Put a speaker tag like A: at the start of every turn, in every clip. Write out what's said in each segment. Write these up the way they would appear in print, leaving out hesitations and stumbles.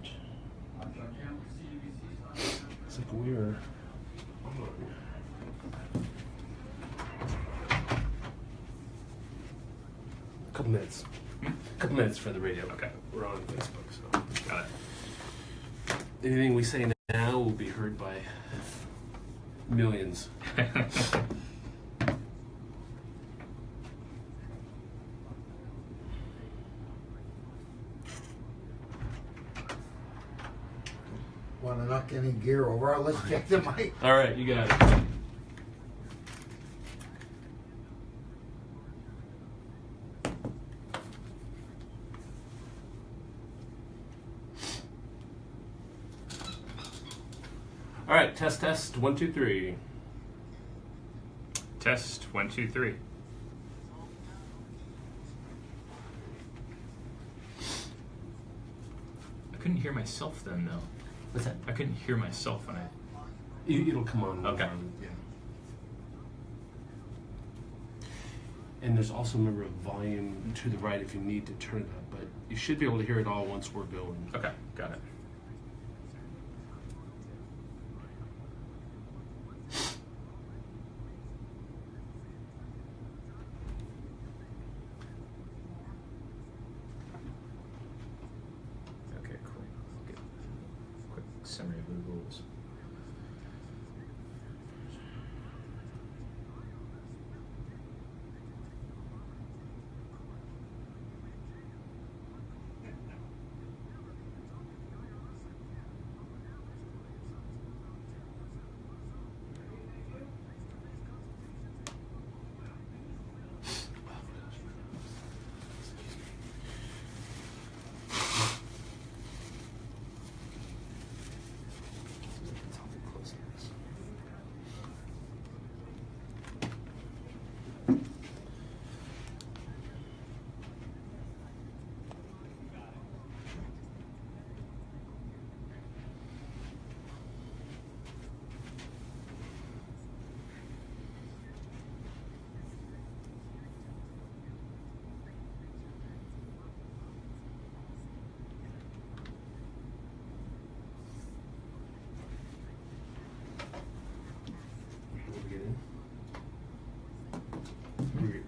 A: right. Looks like we're on. Couple minutes for the radio.
B: Okay.
A: We're on Facebook, so.
B: Got it.
A: Anything we say now will be heard by millions.
C: Want to knock any gear over? Let's check the mic.
A: All right, you got it. All right, test, 1, 2, 3.
B: Test 1, 2, 3. I couldn't hear myself then, though.
A: What's that?
B: I couldn't hear myself when I.
A: It'll come on.
B: Okay.
A: Yeah. And there's also, remember, a volume to the right if you need to turn it up, but you should be able to hear it all once we're going.
B: Okay, got it. Okay, cool. Get a quick summary of the rules.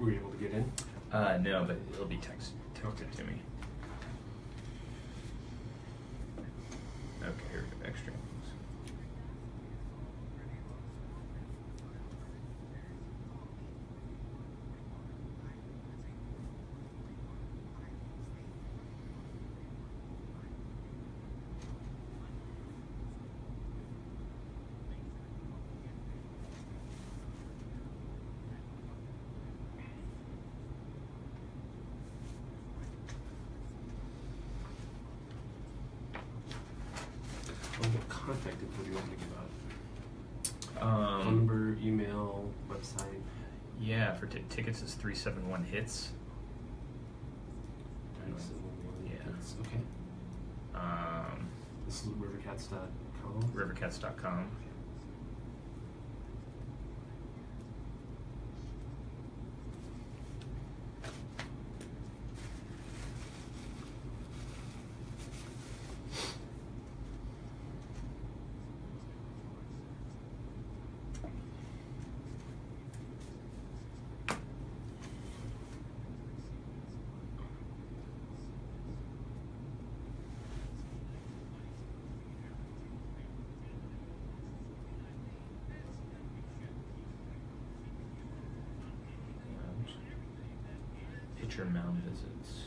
A: Were you able to get in?
B: No, but it'll be texted to me. Okay, here we go. Extra.
A: What contact info do you want me to give out? Phone number, email, website.
B: Yeah, for tickets is 371 hits. Yeah.
A: Okay. This is rivercats.com.
B: Rivercats.com. Pitcher mound visits.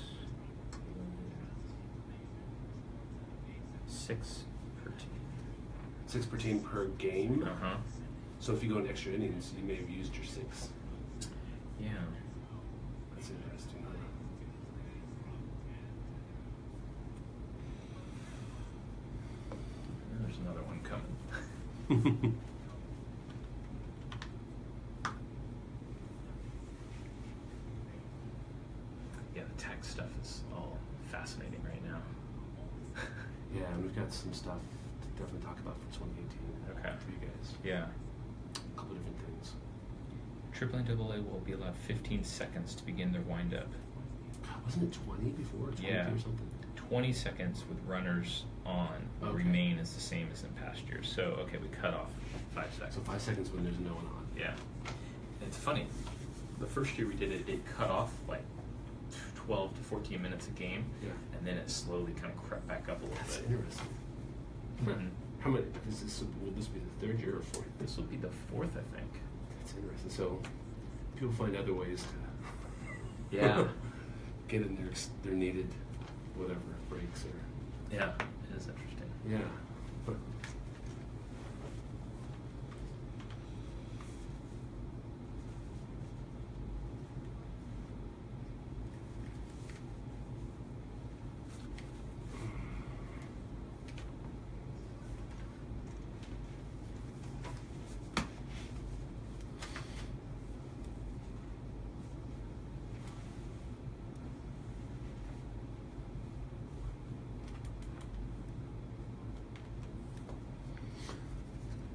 B: 6 per team.
A: 6 per team per game.
B: Uh-huh.
A: So if you go in extra innings, you may have used your 6.
B: Yeah.
A: That's interesting.
B: There's another one coming. Yeah, the tech stuff is all fascinating right now.
A: Yeah, and we've got some stuff to definitely talk about for 2018.
B: Okay.
A: For you guys.
B: Yeah.
A: A couple different things.
B: Triple and double A will be allowed 15 seconds to begin their wind up.
A: God, wasn't it 20 before? 22
B: Yeah.
A: or something?
D: 20 seconds with runners on will
A: Okay.
D: remain as the same as in past years. So, okay, we cut off 5 seconds.
A: So 5 seconds when there's no one on.
D: Yeah. It's funny. The first year we did it, it cut off like 12 to 14 minutes a game.
A: Yeah.
D: And then it slowly kind of crept back up a little
A: That's
D: bit.
A: interesting.
D: Mhm.
A: How many? Will this be the third year or fourth?
D: This will be the 4th, I think.
A: That's interesting. So people find other ways to
D: Yeah.
A: get in their needed whatever breaks or
D: Yeah, it is interesting.
A: yeah. Huh.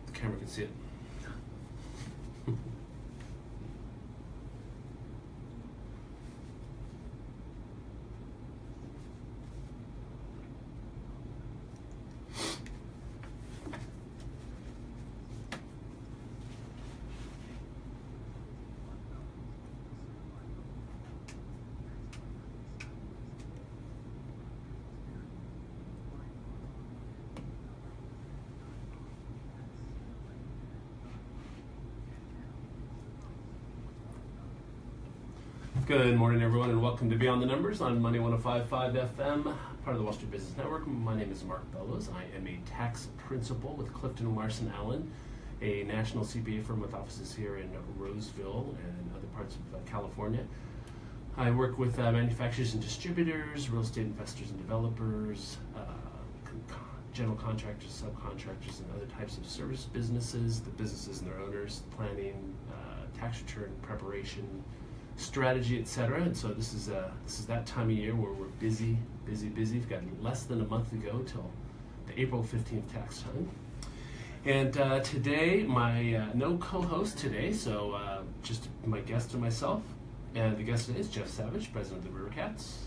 A: The camera can see it. Good morning, everyone, and welcome to Beyond the Numbers on Money 105.5 FM, part of the Wall Street Business Network. My name is Mark Bellows. I am a tax principal with Clifton Larson Allen, a national CPA firm with offices here in Roseville and other parts of California. I work with manufacturers and distributors, real estate investors and developers, general contractors, subcontractors, and other types of service businesses, the businesses and their owners, planning, tax return preparation, strategy, etc. And so this is that time of year where we're busy. We've got less than a month to go till the April 15th tax time. And today, my no co-host today, so just my guest and myself. And the guest today is Jeff Savage, president of the River Cats.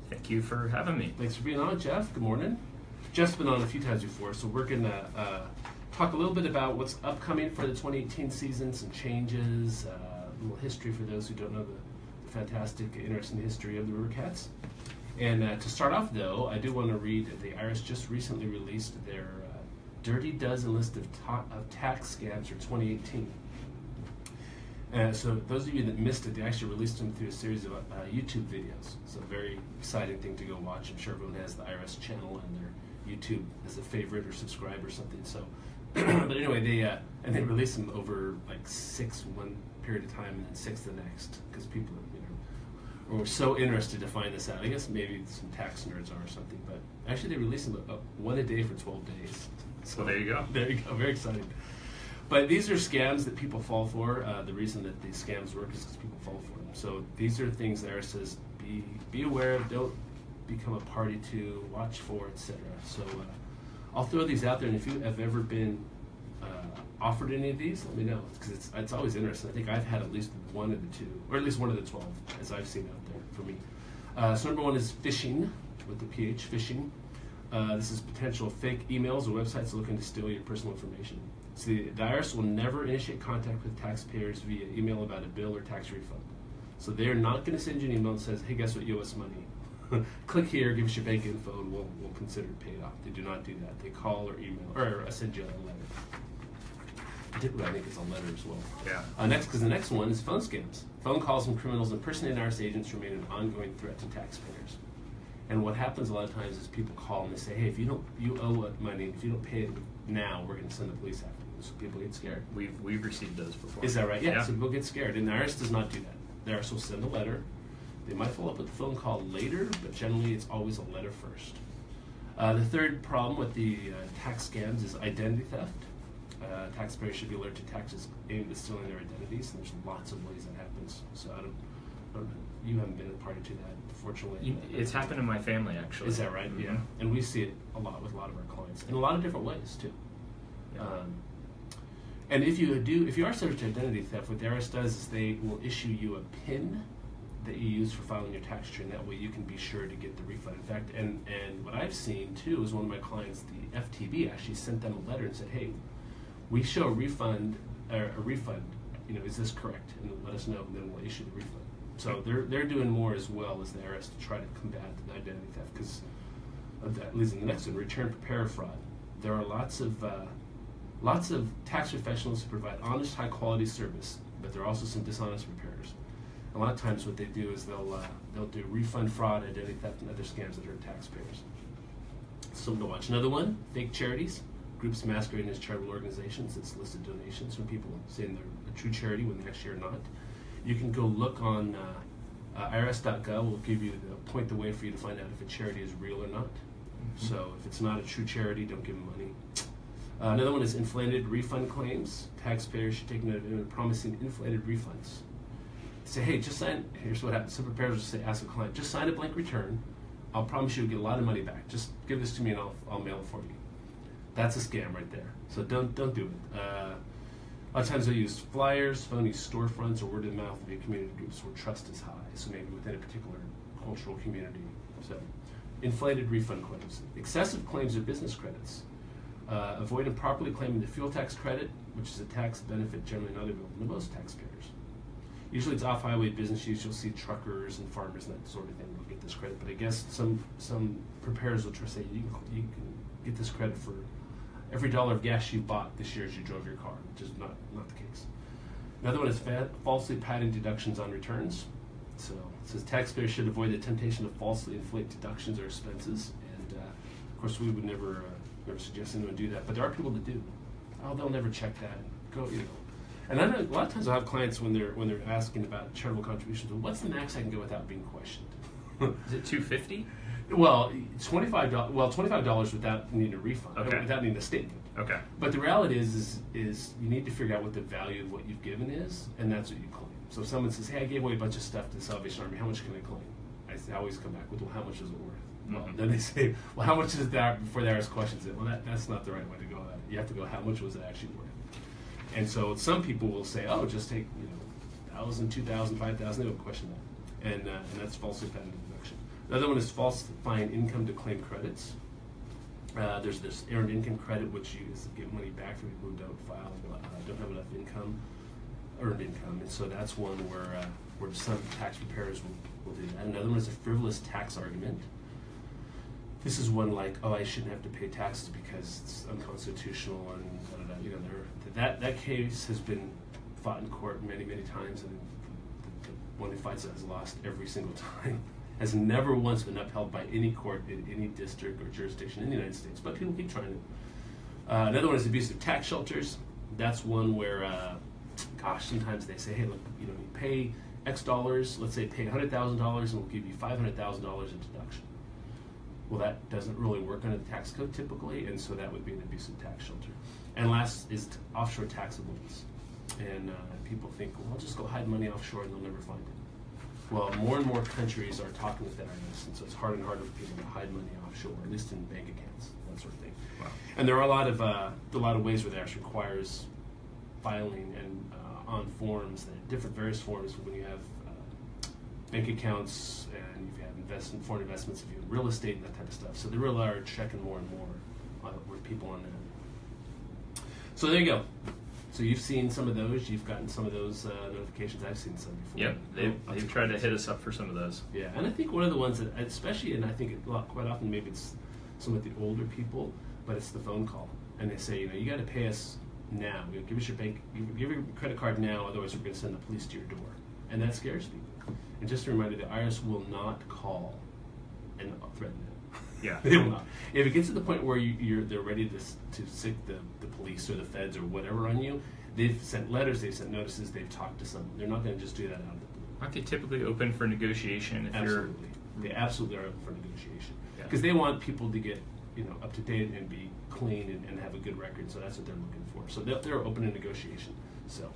D: Thank you for having me.
A: Thanks for being on, Jeff. Good morning. Jeff's been on a few times before, so we're going to talk a little bit about what's upcoming for the 2018 season, some changes, a little history for those who don't know the fantastic, interesting history of the River Cats. And to start off, though, I do want to read the IRS just recently released their Dirty Dozen list of tax scams for 2018. So those of you that missed it, they actually released them through a series of YouTube videos. It's a very exciting thing to go watch. I'm sure everyone has the IRS channel and their YouTube as a favorite or subscribe or something. So, but anyway, they released them over like 6 one period of time and then 6 the next, because people, were so interested to find this out. I guess maybe some tax nerds are or something. But actually, they released them one a day for 12 days.
D: So there you go.
A: There you go. Very exciting. But these are scams that people fall for. The reason that these scams work is because people fall for them. So these are things that IRS says be aware of, don't become a party to, watch for, etc. So I'll throw these out there, and if you have ever been offered any of these, let me know, because it's always interesting. I think I've had at least one of the 2, or at least one of the 12, as I've seen out there for me. So number 1 is phishing, with the PH, phishing. This is potential fake emails or websites looking to steal your personal information. So the IRS will never initiate contact with taxpayers via email about a bill or tax refund. So they're not going to send you an email that says, hey, guess what, you owe us money. Click here, give us your bank info, and we'll consider it paid off. They do not do that. They call or email, or send you a letter. Typically, I think it's a letter as well.
D: Yeah.
A: Because the next one is phone scams. Phone calls from criminals impersonating IRS agents remain an ongoing threat to taxpayers. And what happens a lot of times is people call and they say, hey, if you owe money, if you don't pay it now, we're going to send the police after you. So people get scared.
D: We've received those before.
A: Is that right? Yeah. So people get scared. And the IRS does not do that. The IRS will send a letter. They might follow up with a phone call later, but generally it's always a letter first. The third problem with the tax scams is identity theft. Taxpayers should be alerted to taxes aimed at stealing their identities, and there's lots of ways that happens. So I don't you haven't been a party to that, fortunately.
D: It's happened in my family, actually.
A: Is that right? Mm-hmm. Yeah. And we see it a lot with a lot of our clients in a lot of different ways too.
D: Yeah.
A: And if you are subject to identity theft, what the IRS does is they will issue you a PIN that you use for filing your tax return. That way you can be sure to get the refund. In fact, and what I've seen too is one of my clients, the FTB, actually sent them a letter and said, hey, we show a refund, is this correct? And let us know, and then we'll issue the refund. So they're doing more as well as the IRS to try to combat the identity theft, because that leads to the next one, return preparer fraud. There are lots of tax professionals who provide honest, high quality service, but there are also some dishonest preparers. A lot of times what they do is they'll do refund fraud, identity theft, and other scams that hurt taxpayers. Something to watch. Another one, fake charities. Groups masquerading as charitable organizations that solicit donations from people, saying they're a true charity when they actually are not. You can go look on irs.gov. Will give you point the way for you to find out if a charity is real or not. Mm-hmm. So if it's not a true charity, don't give them money. Another one is inflated refund claims. Taxpayers should take note of promising inflated refunds. Say, hey, just sign. Here's what happens. Some preparers will say, ask a client, just sign a blank return. I'll promise you will get a lot of money back. Just give this to me and I'll mail it for you. That's a scam right there. So don't do it. A lot of times they'll use flyers, phony storefronts, or word of mouth via community groups where trust is high. So maybe within a particular cultural community. So inflated refund claims. Excessive claims of business credits. Avoid improperly claiming the fuel tax credit, which is a tax benefit generally not available to most taxpayers. Usually it's off-highway business use. You'll see truckers and farmers and that sort of thing will get this credit. But I guess some preparers will try to say you can get this credit for every dollar of gas you bought this year as you drove your car, which is not the case. Another one is falsely padding deductions on returns. So it says taxpayers should avoid the temptation to falsely inflate deductions or expenses. And of course, we would never suggest anyone do that. But there are people that do. Oh, they'll never check that. And I know a lot of times I have clients when they're asking about charitable contributions. Well, what's the max I can go without being questioned?
D: Is it $250?
A: Well, it's $25. Well, $25 without needing a refund,
D: okay.
A: Without needing a statement.
D: Okay.
A: But the reality is you need to figure out what the value of what you've given is, and that's what you claim. So if someone says, "Hey, I gave away a bunch of stuff to the Salvation Army. How much can I claim?" I always come back with, "Well, how much is it worth?" Well, then they say, "Well, how much is that?" Before they ask questions, well, that's not the right way to go about it. You have to go, "How much was it actually worth?" And so some people will say, "Oh, just take $1,000, $2,000, $5,000." They don't question that, and that's falsely padding deduction. Another one is falsifying income to claim credits. There's this earned income credit, which you use to get money back from people who don't file, don't have enough earned income, and so that's one where some tax preparers will do that. Another one is a frivolous tax argument. This is one like, "Oh, I shouldn't have to pay taxes because it's unconstitutional," and that case has been fought in court many times, and the one who fights it has lost every single time. Has never once been upheld by any court in any district or jurisdiction in the United States, but people keep trying it. Another one is abusive tax shelters. That's one where, sometimes they say, "Hey, look, you pay X dollars. Let's say pay $100,000, and we'll give you $500,000 in deduction." Well, that doesn't really work under the tax code typically, and so that would be an abusive tax shelter. And last is offshore tax avoidance. And people think, "Well, I'll just go hide money offshore and they'll never find it." Well, more and more countries are talking with the IRS, and so it's harder and harder for people to hide money offshore, at least in bank accounts, that sort of thing.
D: Wow.
A: And there are a lot of ways where the IRS requires filing and on forms, various forms when you have bank accounts and if you have foreign investments, if you have real estate and that type of stuff. So they really are checking more and more with people on that. So there you go. So you've seen some of those. You've gotten some of those notifications. I've seen some before.
D: Yep, they've tried to hit us up for some of those.
A: Yeah, and I think one of the ones that, especially, and I think quite often maybe it's some of the older people, but it's the phone call, and they say, you got to pay us now. Give us your give your credit card now, otherwise we're going to send the police to your door, and that scares people. And just a reminder, the IRS will not call and threaten it.
D: Yeah,
A: they will not. If it gets to the point where they're ready to sick the police or the feds or whatever on you, they've sent letters, they've sent notices, they've talked to someone. They're not going to just do that out of the blue.
D: Aren't they typically open for negotiation?
A: Absolutely. They absolutely are open for negotiation.
D: Yeah.
A: Because they want people to get up to date and be clean and have a good record, so that's what they're looking for. So they're open to negotiation. So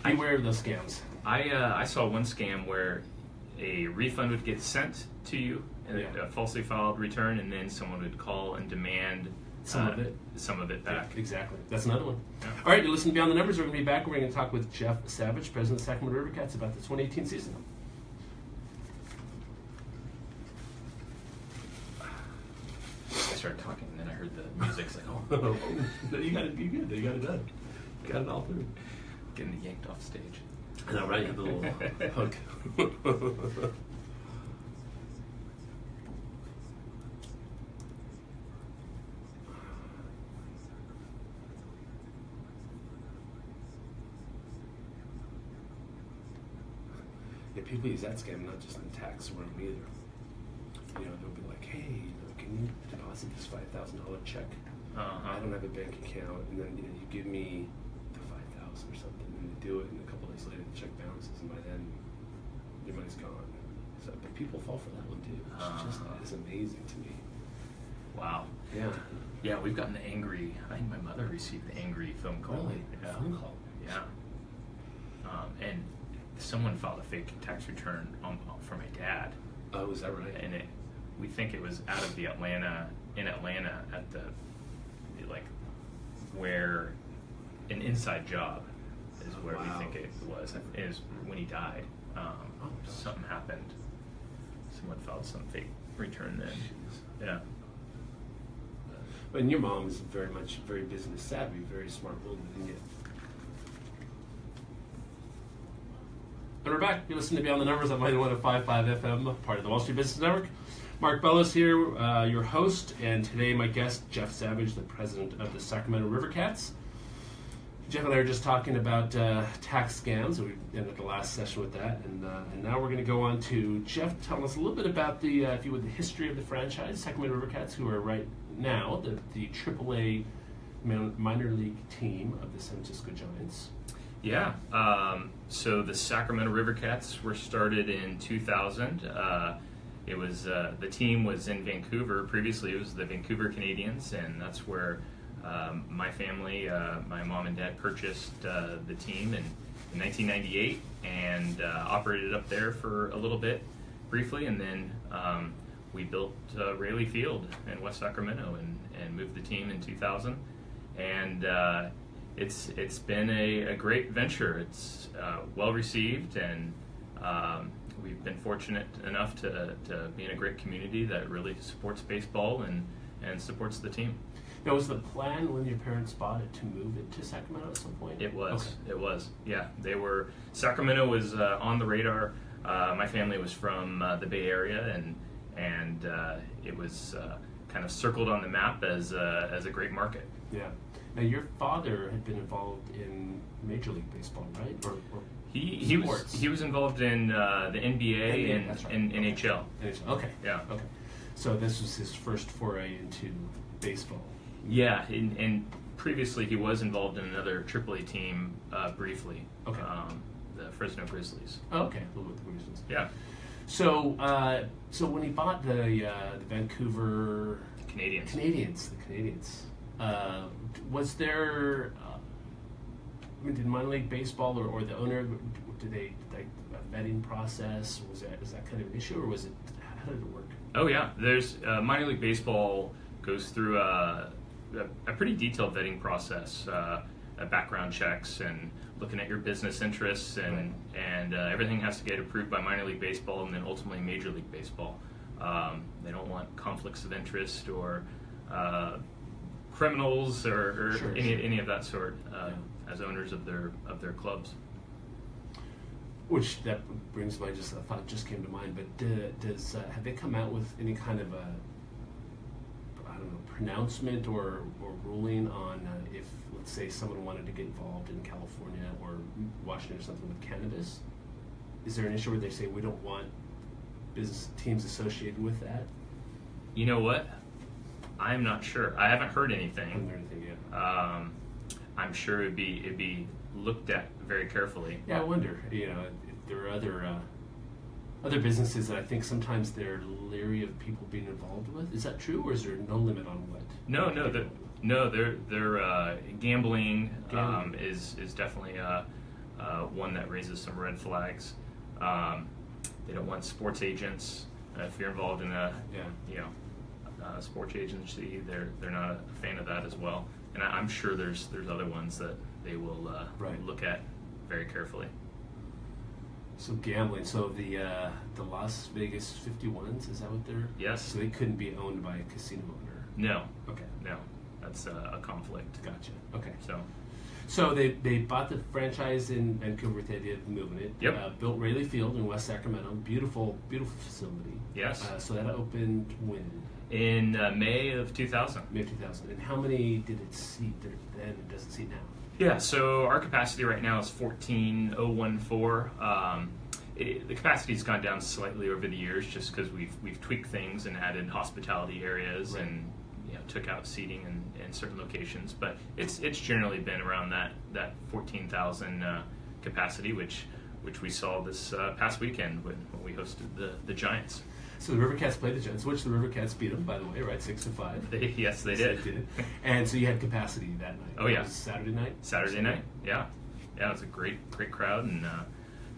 A: beware of those scams.
D: I saw one scam where a refund would get sent to you, a falsely filed return, and then someone would call and demand some of it back.
A: Yeah, exactly. That's another one.
D: Yeah.
A: All right, you're listening to Beyond the Numbers. We're going to be back. We're going to talk with Jeff Savage, president of the Sacramento River Cats, about the 2018 season.
D: started talking, and then I heard the music. It's like, oh,
A: No, you got it. You good. You got it done. Got it all through.
D: getting yanked off stage.
A: I know, right? The little hook. Yeah, people use that scam not just in the tax realm either. You know, they'll be like, "Hey, you know, can you deposit this $5,000 check? I don't have a bank account, and then you give me the 5,000 or something." And they do it, and a couple days later, the check bounces, and by then, your money's gone. So, but people fall for that one too, which just is amazing to me.
D: Wow.
A: Yeah.
D: Yeah, we've gotten angry. I think my mother received an angry phone call.
A: Really?
D: Yeah.
A: Phone call.
D: Yeah. And someone filed a fake tax return for my dad,
A: Oh, is that right?
D: and we think it was out of the Atlanta at the where an inside job is where
A: Wow.
D: we think it was. It was when he died. Something happened. Someone filed some fake return then.
A: Jeez.
D: Yeah.
A: But your mom is very business savvy, very smart woman, isn't it? And we're back. You're listening to Beyond the Numbers on 91.55 FM, part of the Wall Street Business Network. Mark Bellis here, your host, and today my guest, Jeff Savage, the president of the Sacramento River Cats. Jeff and I were just talking about tax scams. We ended the last session with that, and now we're going to go on to Jeff telling us a little bit about the, if you would, the history of the franchise, Sacramento River Cats, who are right now the AAA minor league team of the San Francisco Giants.
D: Yeah. So the Sacramento River Cats were started in 2000. It was the team was in Vancouver. Previously, it was the Vancouver Canadians, and that's where my family, my mom and dad, purchased the team in 1998 and operated up there for a little bit, briefly, and then we built Raley Field in West Sacramento and moved the team in 2000. And it's been a great venture. It's well received, and we've been fortunate enough to be in a great community that really supports baseball and supports the team.
A: Now, was the plan when your parents bought it to move it to Sacramento at some point?
D: It was.
A: Okay.
D: It was. Yeah, they were. Sacramento was on the radar. My family was from the Bay Area, and it was kind of circled on the map as a great market.
A: Yeah. Now, your father had been involved in Major League Baseball, right? Or
D: He was involved in the NBA and
A: that's right.
D: NHL.
A: Okay.
D: Yeah.
A: Okay. So this was his first foray into baseball.
D: Yeah, and previously he was involved in another AAA team briefly.
A: Okay.
D: The Fresno Grizzlies.
A: Oh, okay. A little bit the reasons.
D: Yeah.
A: So, so when he bought the Vancouver
D: Canadians.
A: the Canadians, was there? I mean, did minor league baseball or the owner did they like a vetting process? Was that kind of an issue, or was it? How did it work?
D: Oh yeah, there's minor league baseball goes through a pretty detailed vetting process, background checks and looking at your business interests and everything has to get approved by minor league baseball and then ultimately Major League Baseball. They don't want conflicts of interest or criminals or
A: Sure.
D: any of that sort as owners of their clubs.
A: Which that brings my a thought just came to mind. But does have they come out with any kind of a pronouncement or ruling on if, let's say, someone wanted to get involved in California or Washington or something with cannabis? Is there an issue where they say we don't want business teams associated with that?
D: You know what? I'm not sure. I haven't heard anything.
A: I haven't heard anything yet.
D: I'm sure it'd be looked at very carefully.
A: Yeah, I wonder. You know, if there are other businesses that I think sometimes they're leery of people being involved with. Is that true, or is there no limit on what?
D: They're gambling.
A: Gambling.
D: Is definitely one that raises some red flags. They don't want sports agents. If you're involved in a sports agency, they're not a fan of that as well. And I'm sure there's other ones that they will
A: Right.
D: look at very carefully.
A: So gambling. So the Las Vegas 51s, is that what they're?
D: Yes.
A: So they couldn't be owned by a casino owner.
D: No,
A: Okay,
D: no, that's a conflict.
A: gotcha. Okay.
D: So
A: They bought the franchise in Vancouver with the idea of moving it.
D: Yep.
A: Built Rayleigh Field in West Sacramento. Beautiful facility.
D: yes,
A: So that opened when?
D: in May of 2000.
A: May of 2000. And how many did it seat there then? It doesn't seat now.
D: Yeah, so our capacity right now is 14,014. The capacity's gone down slightly over the years just because we've tweaked things and added hospitality areas
A: Right.
D: and took out seating in certain locations. But it's generally been around that 14,000 capacity, which we saw this past weekend when we hosted the Giants.
A: So the River Cats played the Giants, which the River Cats beat them, by the way, right? 6-5.
D: Yes, they
A: Yes,
D: did.
A: And so you had capacity that night.
D: Oh, yeah.
A: It was Saturday night?
D: Saturday night, yeah, it was a great crowd and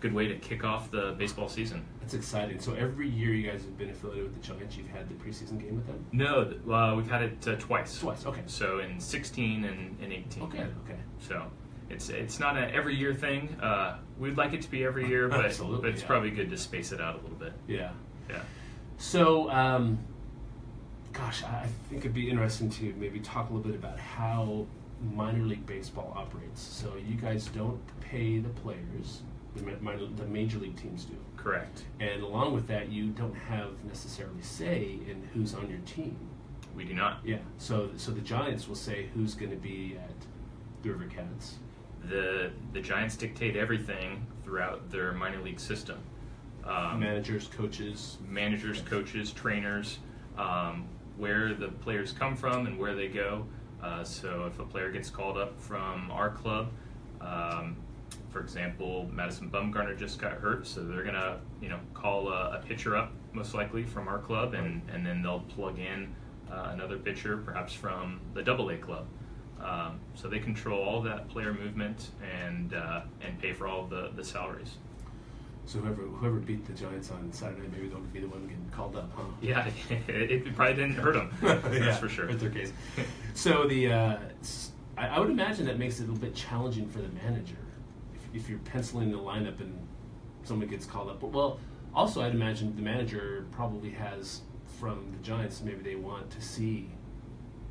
D: good way to kick off the baseball season.
A: That's exciting. So every year you guys have been affiliated with the Giants, you've had the preseason game with them?
D: No, we've had it twice.
A: Twice, okay.
D: So in 16 and 18.
A: Okay.
D: So it's not an every year thing. We'd like it to be every year, but
A: Absolutely,
D: it's
A: yeah.
D: probably good to space it out a little bit.
A: Yeah.
D: Yeah.
A: So, gosh, I think it'd be interesting to maybe talk a little bit about how minor league baseball operates. So you guys don't pay the players, the major league teams do.
D: Correct.
A: And along with that, you don't have necessarily say in who's on your team.
D: We do not.
A: Yeah. So the Giants will say who's going to be at the River Cats.
D: The Giants dictate everything throughout their minor league system.
A: Managers, coaches.
D: Managers, coaches, trainers, where the players come from and where they go. So if a player gets called up from our club, for example, Madison Bumgarner just got hurt, so they're gonna call a pitcher up most likely from our club, and then they'll plug in another pitcher, perhaps from the AA club. So they control all that player movement and pay for all the salaries.
A: So whoever beat the Giants on Saturday, maybe they'll be the one getting called up, huh?
D: Yeah, it probably didn't hurt them. That's for sure.
A: Hurt their case. So I would imagine that makes it a little bit challenging for the manager if you're penciling the lineup and someone gets called up. But well, also I'd imagine the manager probably has from the Giants. Maybe they want to see,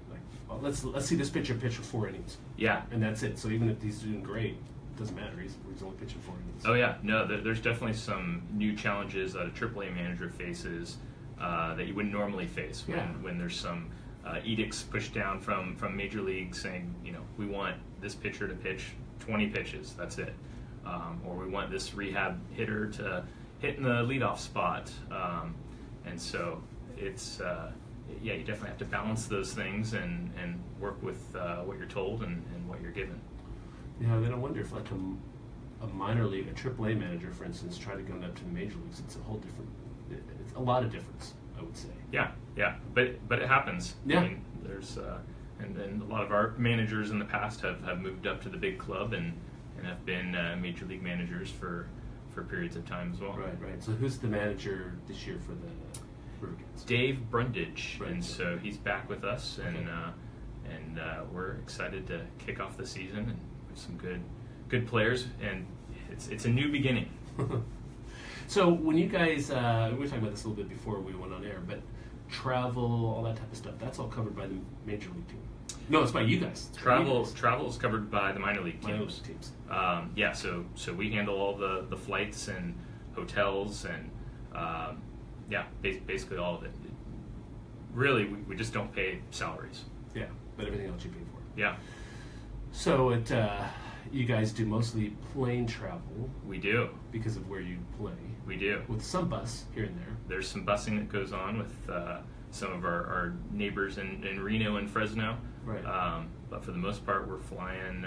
A: like, well, let's see this pitcher pitch for 4 innings,
D: Yeah.
A: and that's it. So even if he's doing great, it doesn't matter. He's only pitching 4 innings.
D: Oh yeah, no. There's definitely some new challenges that a AAA manager faces that you wouldn't normally face when there's some edicts pushed down from major leagues saying, we want this pitcher to pitch 20 pitches. That's it, or we want this rehab hitter to hit in the leadoff spot, and so it's you definitely have to balance those things and work with what you're told and what you're given.
A: Yeah, then I wonder if like a minor league, a AAA manager, for instance, tried to go up to the major leagues. It's a whole different. It's a lot of difference, I would say.
D: Yeah, but it happens.
A: Yeah.
D: I mean, there's and a lot of our managers in the past have moved up to the big club and have been major league managers for periods of time as well.
A: Right. So who's the manager this year for the River Cats?
D: Dave Brundage,
A: Right.
D: and so he's back with us, and
A: Okay.
D: we're excited to kick off the season and with some good players, and it's a new beginning.
A: So when you guys, we were talking about this a little bit before we went on air, but travel, all that type of stuff, that's all covered by the major league team. No, it's by you guys. It's by you guys.
D: Travel is covered by the minor league
A: Minor
D: teams.
A: league teams.
D: Yeah, so we handle all the flights and hotels and basically all of it. Really, we just don't pay salaries.
A: Yeah, but everything else you pay for.
D: Yeah,
A: So you guys do mostly plane travel
D: we do.
A: because of where you play,
D: We do.
A: with some bus here and there.
D: There's some busing that goes on with some of our neighbors in Reno and Fresno.
A: Right.
D: But for the most part, we're flying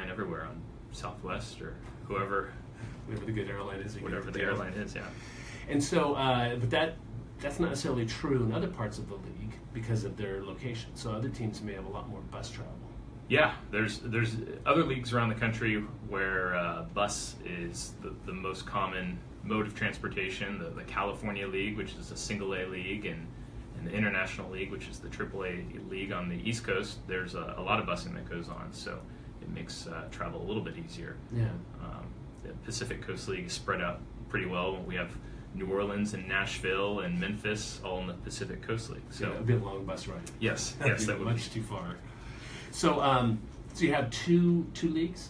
D: everywhere on Southwest or whoever,
A: Whatever the good airline is. you can
D: whatever
A: get
D: the
A: together.
D: airline is. Yeah.
A: And so, but that's not necessarily true in other parts of the league because of their location. So other teams may have a lot more bus travel.
D: Yeah, there's other leagues around the country where bus is the most common mode of transportation. The California League, which is a single A league, and the International League, which is the AAA league on the East Coast. There's a lot of busing that goes on, so it makes travel a little bit easier.
A: Yeah.
D: The Pacific Coast League is spread out pretty well. We have New Orleans and Nashville and Memphis, all in the Pacific Coast League.
A: So
D: So
A: a bit long bus ride.
D: yes,
A: That'd
D: yes,
A: be
D: that would
A: much
D: be
A: too far. So, so you have two leagues,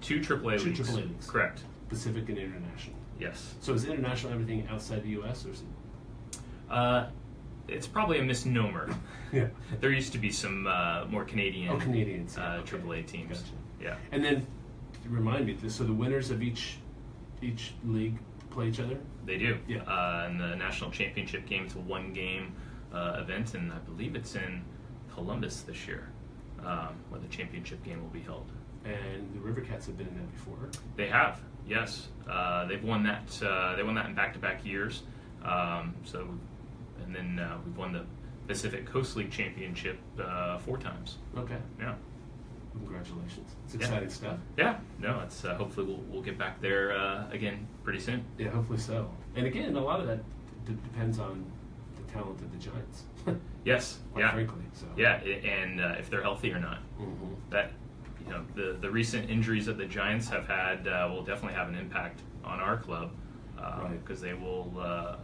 D: two AAA
A: two
D: leagues.
A: AAA leagues.
D: Correct.
A: Pacific and international.
D: Yes.
A: So is international everything outside the U.S. or is it?
D: It's probably a misnomer.
A: Yeah.
D: There used to be some more Canadian,
A: Oh, Canadians. Yeah, okay.
D: AAA teams.
A: Gotcha.
D: Yeah.
A: And then remind me, so the winners of each league play each other.
D: They do.
A: Yeah.
D: And the national championship game is a one-game event, and I believe it's in Columbus this year, where the championship game will be held.
A: And the River Cats have been in that before.
D: They have, yes. They've won that. They won that in back-to-back years. And then we've won the Pacific Coast League championship 4 times.
A: Okay.
D: Yeah.
A: Congratulations. It's
D: Yeah.
A: exciting stuff.
D: Yeah. No, it's hopefully we'll get back there again pretty soon.
A: Yeah, hopefully so. And again, a lot of that depends on the talent of the Giants.
D: Yes.
A: Quite
D: Yeah.
A: frankly. So.
D: Yeah, and if they're healthy or not.
A: Mhm.
D: That the recent injuries that the Giants have had will definitely have an impact on our club
A: Right.
D: because they will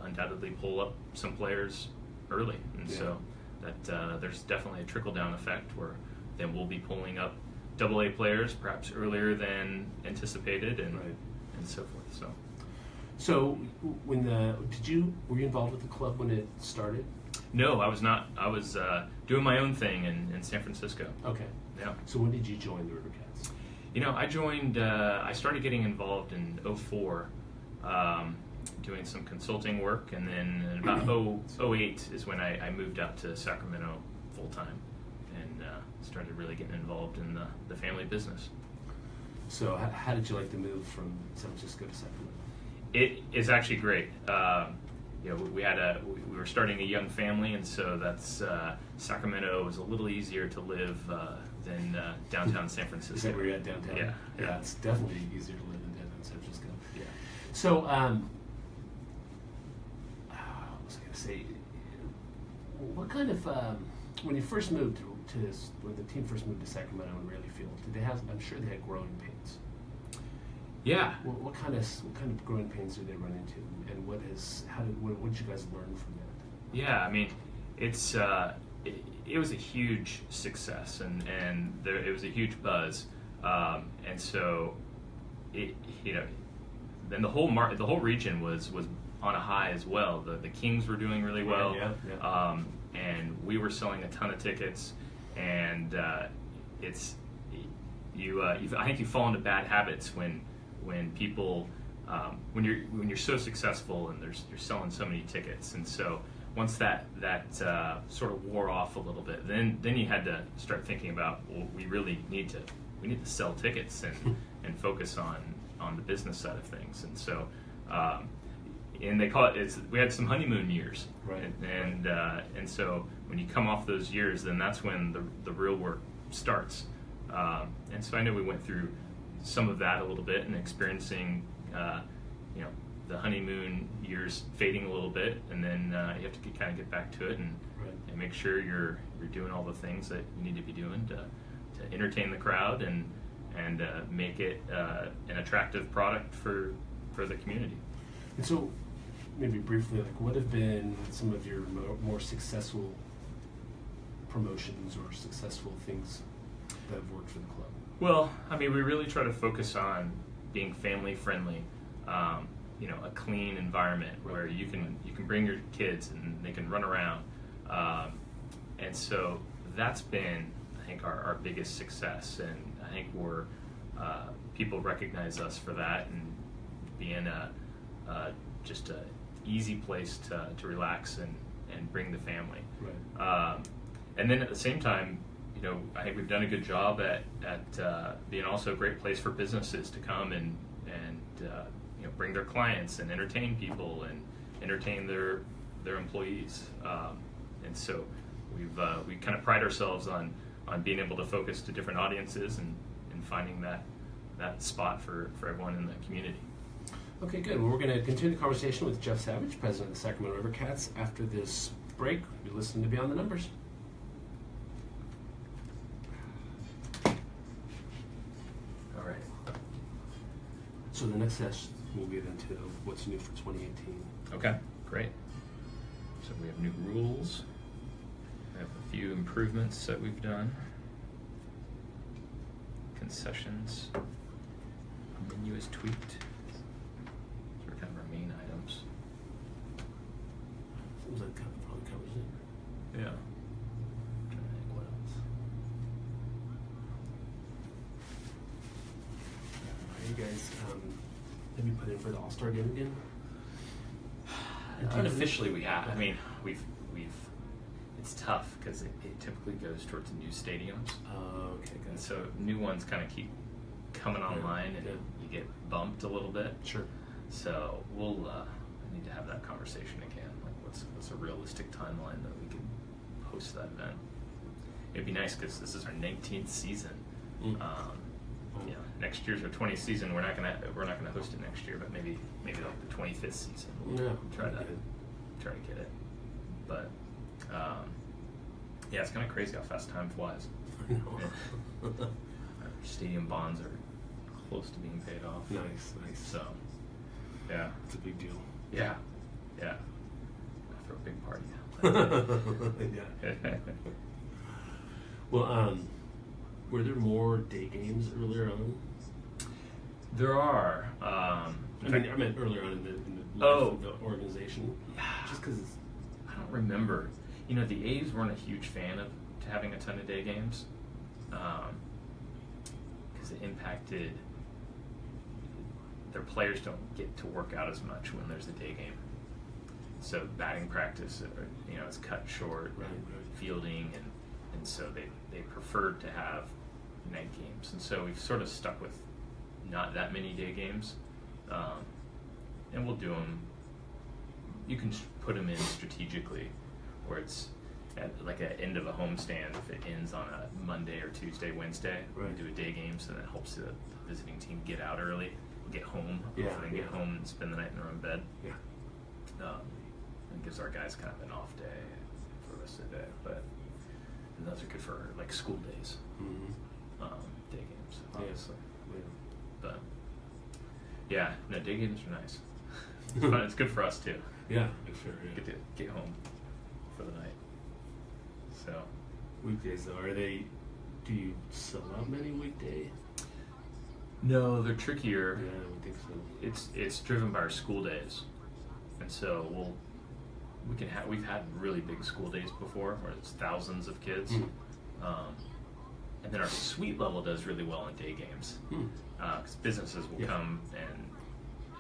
D: undoubtedly pull up some players early, and
A: Yeah.
D: so that there's definitely a trickle down effect where then we'll be pulling up AA players perhaps earlier than anticipated, and
A: Right.
D: and so forth. So
A: So when were you involved with the club when it started?
D: no, I was not. I was doing my own thing in San Francisco.
A: Okay.
D: Yeah.
A: So when did you join the River Cats?
D: I joined, I started getting involved in 2004, doing some consulting work, and then in about 2008 is when I moved out to Sacramento full time and started really getting involved in the family business.
A: So how did you like the move from San Francisco to Sacramento?
D: It is actually great. We were starting a young family, and so that's Sacramento was a little easier to live than downtown San Francisco.
A: Is that where you're at downtown?
D: Yeah.
A: Yeah, it's definitely easier to live in downtown San Francisco.
D: Yeah.
A: So, what was I going to say? What kind of, when you first moved when the team first moved to Sacramento and Raleigh Field, did they have, I'm sure they had growing pains.
D: Yeah.
A: What kind of growing pains did they run into? And what did you guys learn from that?
D: Yeah, I mean, it's it was a huge success, and it was a huge buzz, and so then the whole region was on a high as well. The Kings were doing really well,
A: Yeah.
D: and we were selling a ton of tickets, and I think you fall into bad habits when people when you're so successful and you're selling so many tickets, and so once that sort of wore off a little bit, then you had to start thinking about, well, we need to sell tickets and focus on the business side of things, and so and they call it, we had some honeymoon years,
A: Right.
D: and so when you come off those years, then that's when the real work starts, and so I know we went through some of that a little bit and experiencing the honeymoon years fading a little bit, and then you have to kind of get back to it and make sure you're doing all the things that you need to be doing to entertain the crowd and make it an attractive product for the community.
A: And so, maybe briefly, what have been some of your more successful promotions or successful things that have worked for the club?
D: Well, I mean, we really try to focus on being family friendly, a clean environment where you can bring your kids and they can run around, and so that's been, I think, our biggest success, and I think people recognize us for that and being just a easy place to relax and bring the family.
A: Right.
D: And then at the same time, I think we've done a good job at being also a great place for businesses to come and bring their clients and entertain people and entertain their employees. And so we kind of pride ourselves on being able to focus to different audiences and finding that spot for everyone in the community.
A: Okay, good. Well, we're going to continue the conversation with Jeff Savage, president of the Sacramento River Cats, after this break. You're listening to Beyond the Numbers. All right. So the next we'll get into what's new for 2018.
D: Okay, great. So we have new rules. We have a few improvements that we've done. Concessions. Menu is tweaked. Those are kind of our main items.
A: Seems like that probably covers it.
D: Yeah.
A: Trying to think what else. Are you guys, have you put in for the All-Star game again?
D: Unofficially, we have. I mean, we've. It's tough because it typically goes towards new stadiums,
A: Oh, okay,
D: and
A: good.
D: so new ones kind of keep coming online, and
A: yeah.
D: you get bumped a little bit.
A: Sure.
D: So we'll need to have that conversation again. Like, what's a realistic timeline that we can host that event? It'd be nice because this is our 19th season.
A: Mm.
D: You know, next year's our 20th season. We're not gonna host it next year, but maybe like the 25th season. We'll
A: Yeah,
D: try to
A: good.
D: get it. But yeah, it's kind of crazy how fast time flies.
A: I know.
D: Our stadium bonds are close to being paid off.
A: Nice.
D: So, yeah.
A: It's a big deal.
D: Yeah. I'll throw a big party.
A: Yeah. Well, were there more day games earlier on?
D: There are.
A: I meant earlier on in the life
D: Oh.
A: of the organization.
D: Yeah.
A: Just because
D: I don't remember. You know, the A's weren't a huge fan of having a ton of day games because it impacted their players don't get to work out as much when there's a day game. So batting practice, is cut short,
A: Right.
D: fielding, and so they preferred to have night games. And so we've sort of stuck with not that many day games, and we'll do them. You can put them in strategically, where it's at like an end of a homestand. If it ends on a Monday or Tuesday, Wednesday,
A: Right.
D: we do a day game, so that helps the visiting team get out early, get home,
A: Yeah,
D: hopefully they can get
A: yeah.
D: home and spend the night in their own bed.
A: yeah.
D: And gives our guys kind of an off day for the rest of the day. But and those are good for like school days,
A: Mm-hmm.
D: day games,
A: Yeah.
D: obviously.
A: Yeah.
D: But yeah, no, day games are nice. It's fun. It's good for us too.
A: Yeah, for sure. Yeah.
D: Get to get home for the night. So
A: Weekdays though, do you sell out many weekday?
D: no, they're trickier.
A: Yeah, I would think so.
D: It's driven by our school days, and so we've had really big school days before where it's thousands of kids,
A: Mm.
D: and then our suite level does really well in day games because businesses will
A: Yeah.
D: come and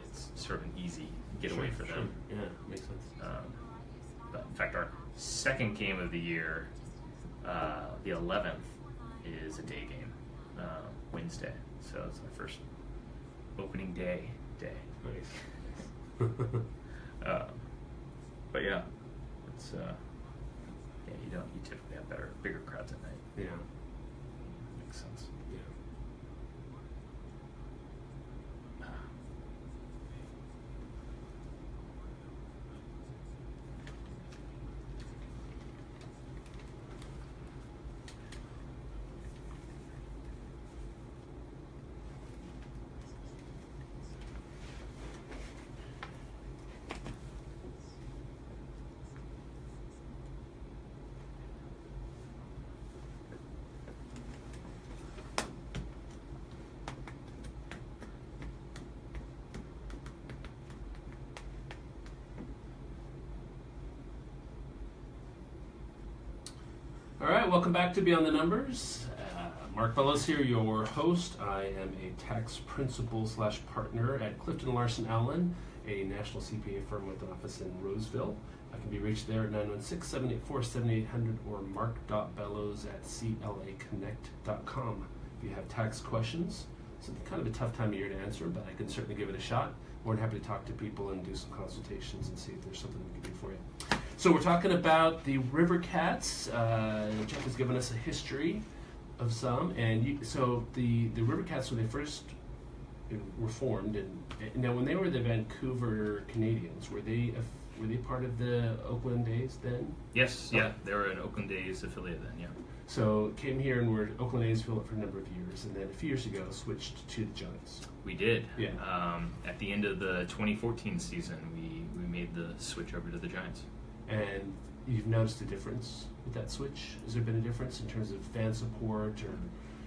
D: it's sort of an easy getaway for them.
A: Sure. Yeah, makes sense.
D: But in fact, our second game of the year, the 11th, is a day game, Wednesday. So it's our first opening day.
A: Nice.
D: But yeah, it's you typically have bigger crowds at night.
A: Yeah.
D: Makes sense.
A: Yeah. All right, welcome back to Beyond the Numbers. Mark Bellows here, your host. I am a tax principal / partner at Clifton Larson Allen, a national CPA firm with an office in Roseville. I can be reached there at 916-784-7800 or mark.bellows@claconnect.com. If you have tax questions, it's kind of a tough time of year to answer, but I can certainly give it a shot. More than happy to talk to people and do some consultations and see if there's something we can do for you. So we're talking about the River Cats. Jeff has given us a history of some, and so the River Cats, when they first were formed, and now when they were the Vancouver Canadians, were they were they part of the Oakland A's then?
D: Yes, yeah, they were an Oakland A's affiliate then, yeah.
A: So came here and were Oakland A's affiliate for a number of years, and then a few years ago switched to the Giants.
D: We did.
A: Yeah.
D: At the end of the 2014 season, we made the switch over to the Giants.
A: And you've noticed a difference with that switch? Has there been a difference in terms of fan support or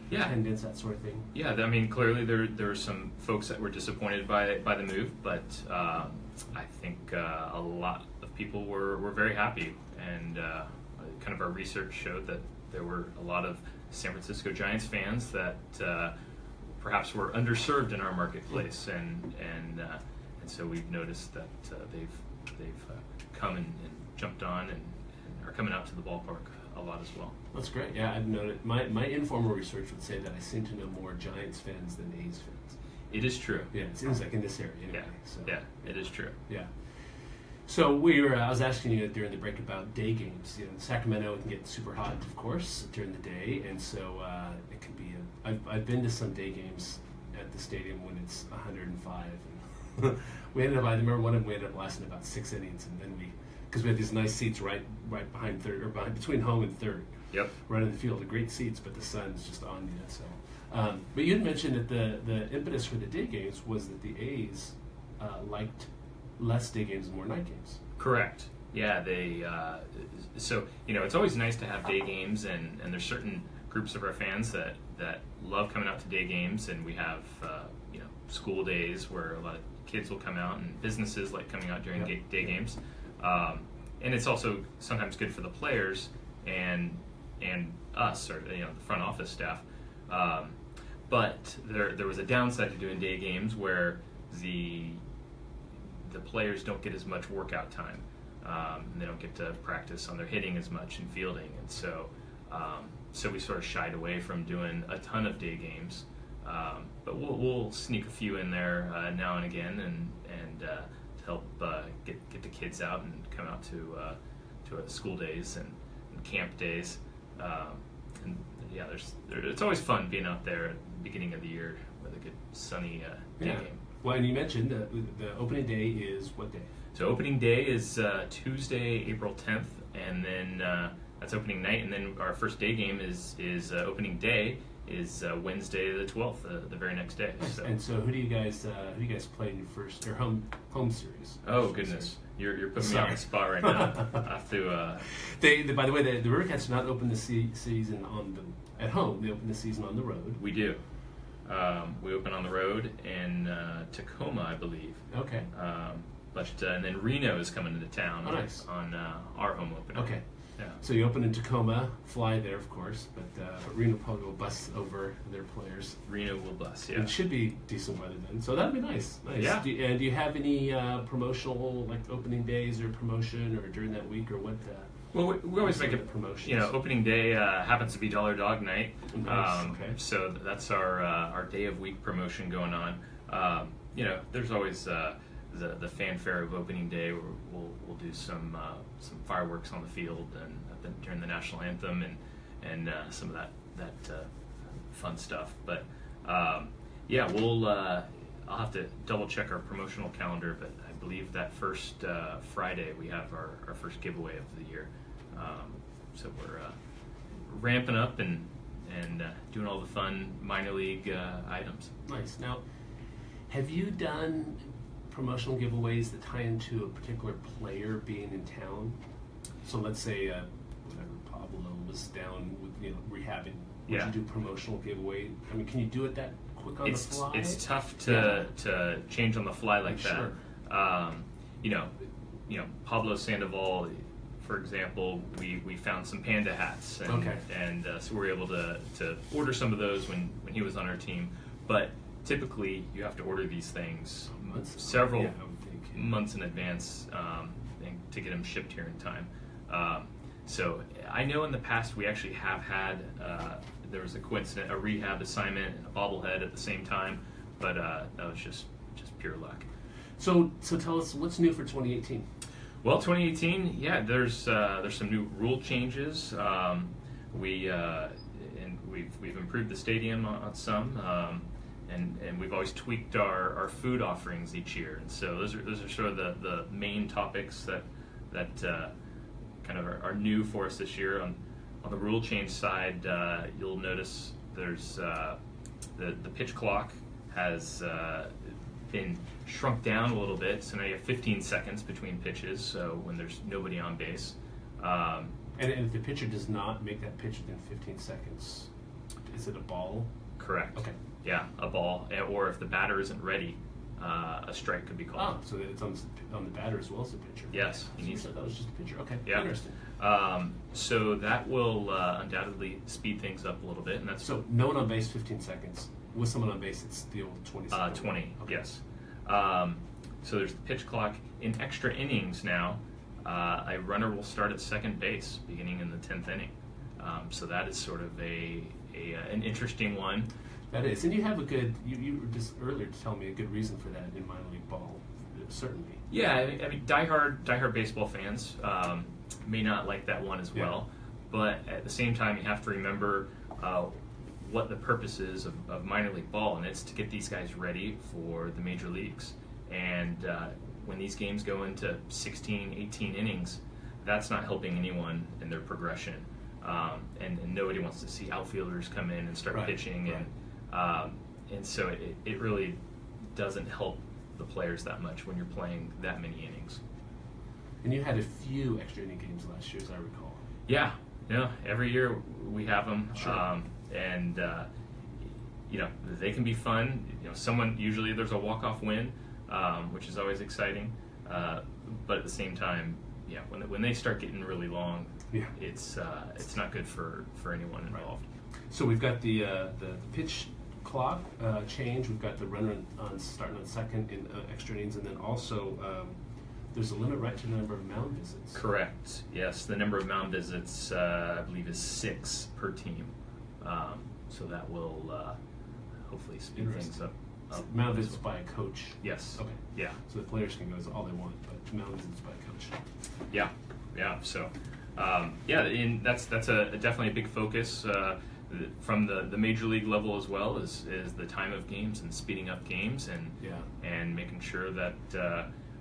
D: Yeah.
A: attendance, that sort of thing?
D: Yeah, I mean, clearly there were some folks that were disappointed by the move, but I think a lot of people were very happy, and kind of our research showed that there were a lot of San Francisco Giants fans that perhaps were underserved in our marketplace, and so we've noticed that they've come and jumped on and are coming out to the ballpark a lot as well.
A: That's great. Yeah, I've noted. My informal research would say that I seem to know more Giants fans than A's fans.
D: It is true.
A: Yeah, it seems like in this area anyway.
D: Yeah,
A: So.
D: yeah, it is true.
A: Yeah. So I was asking you during the break about day games. You know, in Sacramento, it can get super hot, of course, during the day, and so it can be. I've been to some day games at the stadium when it's 105. And we ended up. I remember one of them. We ended up lasting about 6 innings, and then because we had these nice seats right behind third, or between home and third.
D: Yep.
A: Right in the field, the great seats, but the sun's just on you. So, but you had mentioned that the impetus for the day games was that the A's liked less day games and more night games.
D: Correct. Yeah, they. So it's always nice to have day games, and there's certain groups of our fans that love coming out to day games, and we have school days where a lot of kids will come out, and businesses like coming out during
A: Yep.
D: day games, and it's also sometimes good for the players and us, or the front office staff. But there was a downside to doing day games where the players don't get as much workout time. And they don't get to practice on their hitting as much and fielding, and so we sort of shied away from doing a ton of day games. But we'll sneak a few in there now and again, and to help get the kids out and come out to school days and camp days. And yeah, it's always fun being out there at the beginning of the year with a good sunny day game.
A: Well, and you mentioned the opening day is what day?
D: So opening day is Tuesday, April 10th, and then that's opening night, and then our first day game is opening day is Wednesday the 12th, the very next day. So.
A: And so who do you guys play in your first or home series?
D: Oh goodness, you're putting me on the spot right now. I have to.
A: By the way, the Rivercats do not open the season at home. They open the season on the road.
D: We do. We open on the road in Tacoma, I believe.
A: Okay.
D: But and then Reno is coming into town
A: nice.
D: on our home opener.
A: Okay.
D: Yeah.
A: So you open in Tacoma, fly there, of course, but Reno probably will bus over their players.
D: Reno will bus, yeah.
A: It should be decent weather then, so that'd be nice. Nice.
D: Yeah.
A: Do you have any promotional, like opening days or promotion, or during that week, or what?
D: Well, we always make
A: the
D: it.
A: promotions.
D: Opening day happens to be Dollar Dog Night.
A: Nice. Okay.
D: So that's our day of week promotion going on. There's always the fanfare of opening day, where we'll do some fireworks on the field and during the national anthem and some of that fun stuff. But we'll I'll have to double check our promotional calendar, but I believe that first Friday we have our first giveaway of the year. So we're ramping up and doing all the fun minor league items.
A: Nice. Now, have you done promotional giveaways that tie into a particular player being in town? So let's say Pablo was down with rehabbing. Would
D: Yeah.
A: you do promotional giveaway? I mean, can you do it that quick on the fly?
D: It's tough to change on the fly like
A: Sure.
D: that. Pablo Sandoval, for example, we found some panda hats, and,
A: Okay.
D: and so we were able to order some of those when he was on our team. But typically, you have to order these things several
A: Yeah, I would think.
D: months in advance to get them shipped here in time. So I know in the past we actually have had there was a rehab assignment and a bobblehead at the same time, but that was just pure luck.
A: So tell us what's new for 2018.
D: Well, 2018, yeah, there's some new rule changes. We've improved the stadium on some. and we've always tweaked our food offerings each year. And so those are sort of the main topics that kind of are new for us this year. On the rule change side, you'll notice there's the pitch clock has been shrunk down a little bit, so now you have 15 seconds between pitches, so when there's nobody on base.
A: And if the pitcher does not make that pitch within 15 seconds, is it a ball?
D: Correct.
A: Okay.
D: Yeah, a ball, or if the batter isn't ready, a strike could be
A: Oh,
D: called.
A: so that it's on the batter as well as the pitcher.
D: Yes, he
A: So you
D: needs
A: said that was just a pitcher. Okay.
D: Yeah.
A: Interesting.
D: So that will undoubtedly speed things up a little bit, and that's
A: So no one on base, 15 seconds. With someone on base, it's the old 20 seconds.
D: 20.
A: Okay.
D: Yes. So there's the pitch clock. In extra innings now, a runner will start at second base beginning in the 10th inning. So that is sort of an interesting one.
A: That is, and you have a good. You were just earlier to tell me a good reason for that in minor league ball, certainly.
D: Yeah, I mean, diehard baseball fans may not like that one as
A: Yeah.
D: well, but at the same time, you have to remember what the purpose is of minor league ball, and it's to get these guys ready for the major leagues. And when these games go into 16, 18 innings, that's not helping anyone in their progression. And nobody wants to see outfielders come in and start
A: Right,
D: pitching, and so it really doesn't help the players that much when you're playing that many innings.
A: And you had a few extra inning games last year, as I recall.
D: Yeah, every year we have them,
A: Sure.
D: and they can be fun. Usually there's a walk-off win, which is always exciting, but at the same time, yeah, when they start getting really long,
A: Yeah.
D: it's not good for anyone involved.
A: So we've got the pitch clock change. We've got the runner on starting on second in extra innings, and then also there's a limit right to the number of mound visits.
D: Correct. Yes, the number of mound visits I believe is 6 per team. So that will hopefully speed things up.
A: Mound visits by a coach.
D: Yes.
A: Okay.
D: Yeah.
A: So the players can go as all they want, but mound visits by a coach.
D: Yeah. So, and that's definitely a big focus from the major league level as well. Is the time of games and speeding up games and making sure that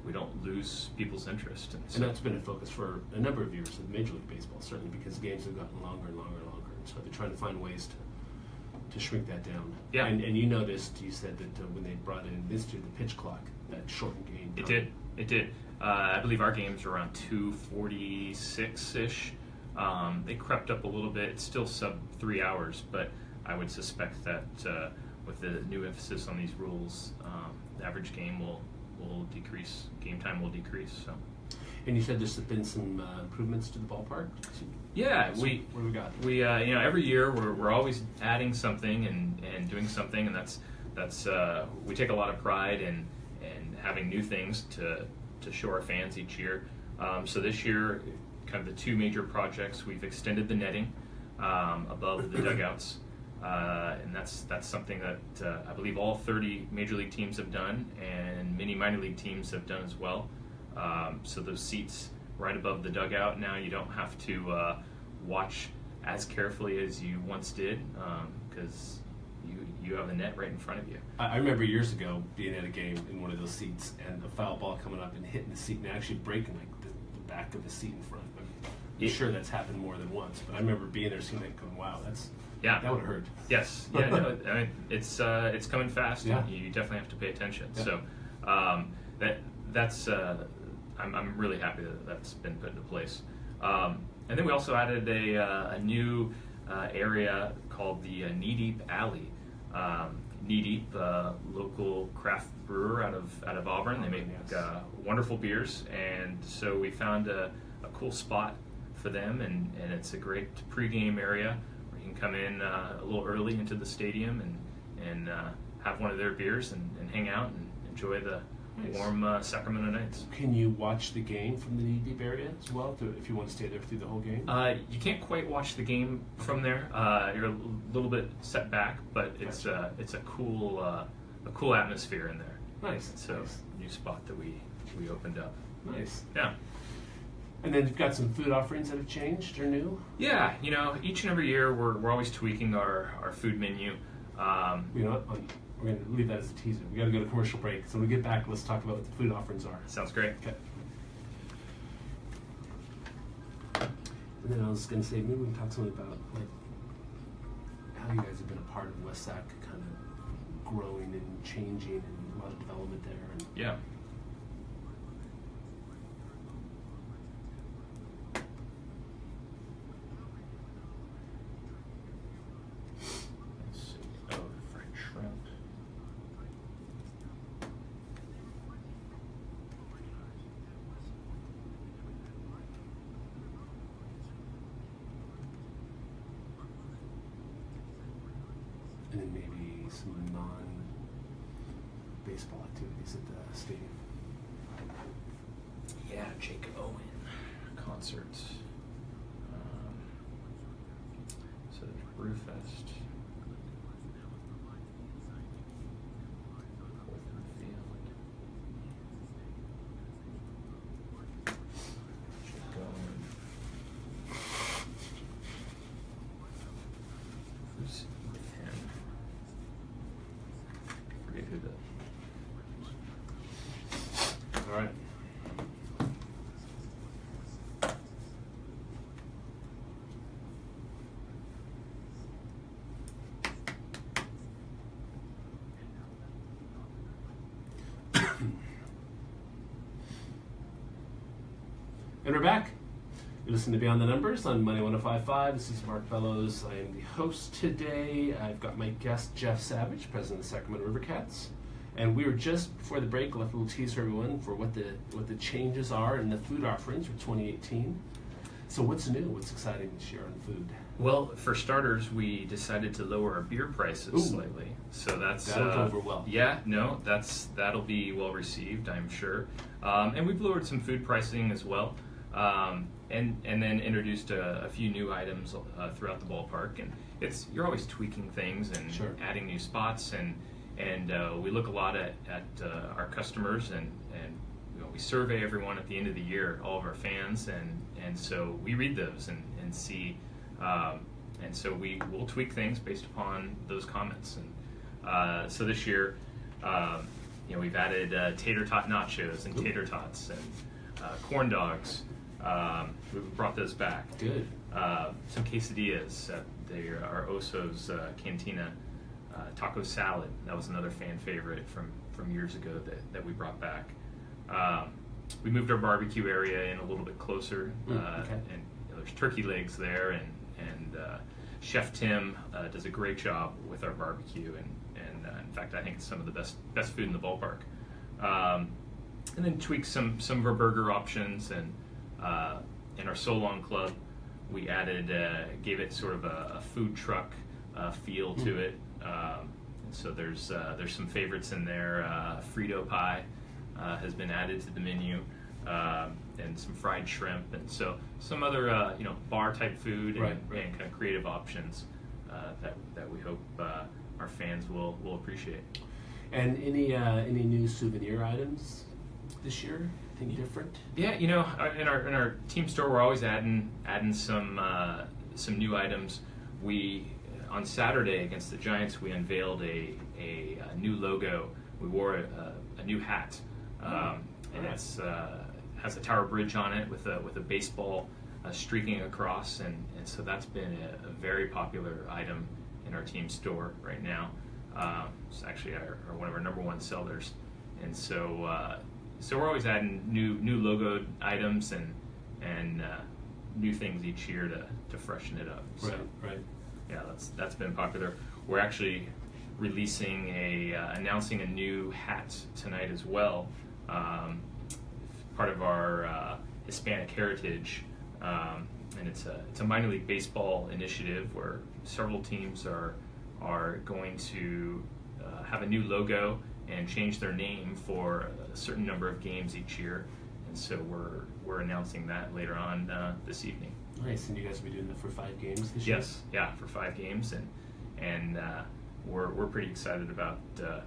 D: we don't lose people's interest. And
A: And that's been a focus for a number of years with Major League Baseball, certainly because games have gotten longer and longer and longer. And so they're trying to find ways to shrink that down.
D: Yeah.
A: And you noticed, you said that when they brought in this to the pitch clock, that shortened game.
D: It did. I believe our games are around 2:46-ish. They crept up a little bit. It's still sub 3 hours, but I would suspect that with the new emphasis on these rules, the average game will decrease. Game time will decrease. So.
A: And you said there's been some improvements to the ballpark?
D: Yeah,
A: So what do we got?
D: we every year we're always adding something and doing something, and that's we take a lot of pride in having new things to show our fans each year. So this year, kind of the two major projects, we've extended the netting above the dugouts, and that's something that I believe all 30 major league teams have done, and many minor league teams have done as well. So those seats right above the dugout now, you don't have to watch as carefully as you once did because you have the net right in front of you.
A: I remember years ago being at a game in one of those seats and a foul ball coming up and hitting the seat and actually breaking like the back of the seat in front. I'm sure that's happened more than once, but I remember being there seeing that going, wow, that would hurt.
D: Yes, yeah, no, I mean, it's coming fast.
A: Yeah.
D: And you definitely have to pay attention.
A: Yeah.
D: So that's I'm really happy that that's been put into place. And then we also added a new area called the Knee Deep Alley. Knee Deep, local craft brewer out of Auburn. They make
A: Yes.
D: wonderful beers, and so we found a cool spot for them, and it's a great pregame area where you can come in a little early into the stadium and have one of their beers and hang out and enjoy the
A: Nice.
D: warm Sacramento nights.
A: Can you watch the game from the knee deep area as well if you want to stay there through the whole game?
D: You can't quite watch the game from there. You're a little bit set back, but it's a cool atmosphere in there.
A: Nice.
D: So
A: Nice.
D: new spot that we opened up.
A: Nice.
D: Yeah.
A: And then you've got some food offerings that have changed or new.
D: Yeah, each and every year we're always tweaking our food menu.
A: You know, We're going to leave that as a teaser. We got to go to commercial break. So when we get back, let's talk about what the food offerings are.
D: Sounds great.
A: Okay. And then I was going to say, maybe we can talk something about like how you guys have been a part of Westsac kind of growing and changing and a lot of development there. And
D: Yeah. Let's see. Oh, fried shrimp.
A: and then maybe some non-baseball activities at the stadium.
D: Yeah, Jake Owen concert. So there's Brewfest. Fourth and Field. Jake Owen. Who's with him? Forget who the.
A: All right. And we're back. You listen to Beyond the Numbers on Money 105.5. This is Mark Bellows. I am the host today. I've got my guest, Jeff Savage, president of the Sacramento River Cats. And we were just before the break, left a little tease for everyone for what the changes are in the food offerings for 2018. So what's new? What's exciting this year on food?
D: Well, for starters, we decided to lower our beer prices
A: Ooh.
D: slightly. So that's
A: That'll go over well.
D: Yeah, no, that'll be well received, I'm sure. And we've lowered some food pricing as well, and then introduced a few new items throughout the ballpark. And you're always tweaking things and
A: Sure.
D: adding new spots, and we look a lot at our customers, and we survey everyone at the end of the year, all of our fans, and so we read those and see. And so we'll tweak things based upon those comments. And so this year, we've added tater tot nachos and tater tots and corn dogs. We've brought those back.
A: Good.
D: Some quesadillas at our Oso's Cantina. Taco salad. That was another fan favorite from years ago that we brought back. We moved our barbecue area in a little bit closer,
A: Okay.
D: and there's turkey legs there, and Chef Tim does a great job with our barbecue, and in fact, I think it's some of the best food in the ballpark. And then tweak some of our burger options, and in our So Long Club, we added gave it sort of a food truck feel to it. And so there's some favorites in there. Frito pie has been added to the menu. And some fried shrimp, and so some other bar type food and,
A: Right.
D: and kind of creative options that we hope our fans will appreciate.
A: And any new souvenir items this year? Anything different?
D: Yeah, in our team store, we're always adding some new items. We on Saturday against the Giants, we unveiled a new logo. We wore a new hat, and it's has a Tower Bridge on it with a baseball streaking across, and so that's been a very popular item in our team store right now. It's actually one of our number one sellers, and so we're always adding new logo items and new things each year to freshen it up. So,
A: Right.
D: yeah, that's been popular. We're actually releasing announcing a new hat tonight as well. Part of our Hispanic heritage, and it's a minor league baseball initiative where several teams are going to have a new logo and change their name for a certain number of games each year, and so we're announcing that later on this evening.
A: Nice. And you guys will be doing that for 5 games this year?
D: Yes, yeah, for 5 games, and we're pretty excited about the